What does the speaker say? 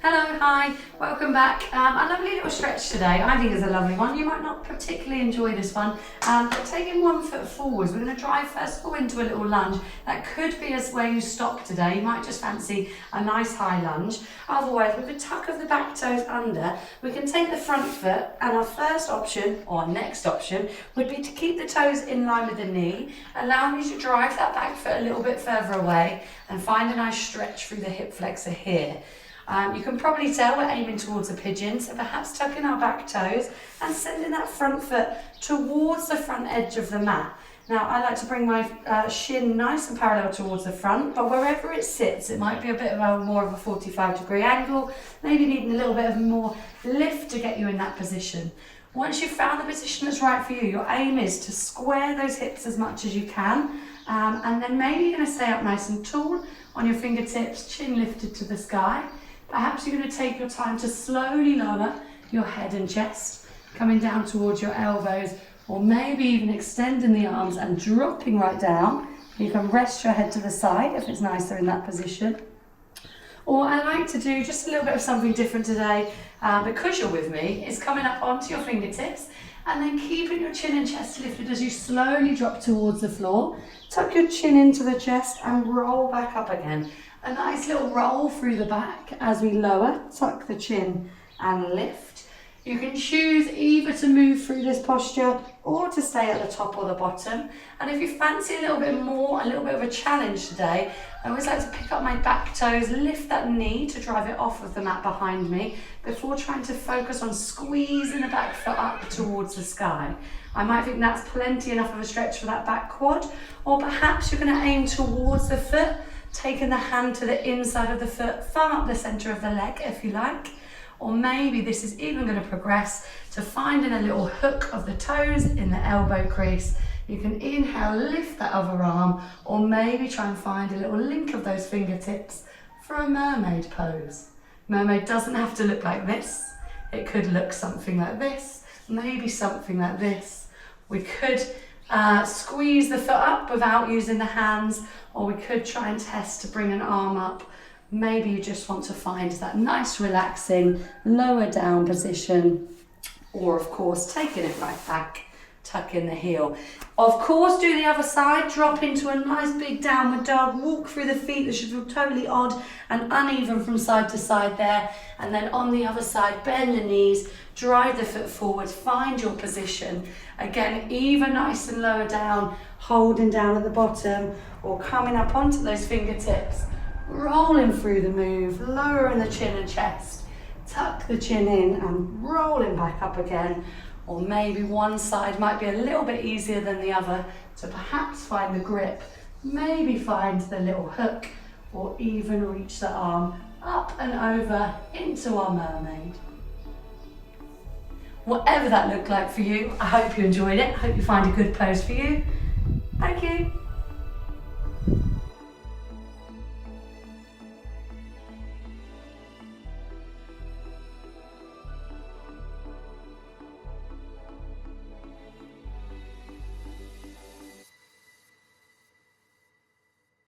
Hello, hi, welcome back. A lovely little stretch today. I think it's a lovely one. You might not particularly enjoy this one, but taking 1 foot forwards, we're going to drive first of all into a little lunge. That could be as where you stop today. You might just fancy a nice high lunge. Otherwise, with a tuck of the back toes under, we can take the front foot, and our first option, or our next option, would be to keep the toes in line with the knee, allowing you to drive that back foot a little bit further away and find a nice stretch through the hip flexor here. You can probably tell we're aiming towards a pigeon, so perhaps tucking our back toes and sending that front foot towards the front edge of the mat. Now, I like to bring my shin nice and parallel towards the front, but wherever it sits, it might be a bit of a more of a 45-degree angle, maybe needing a little bit of more lift to get you in that position. Once you've found the position that's right for you, your aim is to square those hips as much as you can, and then maybe you're going to stay up nice and tall on your fingertips, chin lifted to the sky. Perhaps you're going to take your time to slowly lower your head and chest, coming down towards your elbows, or maybe even extending the arms and dropping right down. You can rest your head to the side if it's nicer in that position. Or I like to do just a little bit of something different today, because you're with me, is coming up onto your fingertips and then keeping your chin and chest lifted as you slowly drop towards the floor. Tuck your chin into the chest and roll back up again. A nice little roll through the back as we lower, tuck the chin and lift. You can choose either to move through this posture or to stay at the top or the bottom. And if you fancy a little bit more, a little bit of a challenge today, I always like to pick up my back toes, lift that knee to drive it off of the mat behind me before trying to focus on squeezing the back foot up towards the sky. I might think that's plenty enough of a stretch for that back quad, or perhaps you're going to aim towards the foot, taking the hand to the inside of the foot, thumb up the center of the leg if you like. Or maybe this is even going to progress to finding a little hook of the toes in the elbow crease. You can inhale, lift that other arm, or maybe try and find a little link of those fingertips for a mermaid pose. Mermaid doesn't have to look like this. It could look something like this, maybe something like this. We could squeeze the foot up without using the hands, or we could try and test to bring an arm up. Maybe you just want to find that nice relaxing lower down position, or of course taking it right back, tuck in the heel. Of course, do the other side, drop into a nice big downward dog, walk through the feet. That should feel totally odd and uneven from side to side there. And then on the other side, bend the knees, drive the foot forward, find your position. Again, either nice and lower down, holding down at the bottom, or coming up onto those fingertips, rolling through the move, lowering the chin and chest, tuck the chin in and rolling back up again. Or maybe one side might be a little bit easier than the other to perhaps find the grip, maybe find the little hook, or even reach the arm up and over into our mermaid. Whatever that looked like for you, I hope you enjoyed it. I hope you find a good pose for you. Thank you.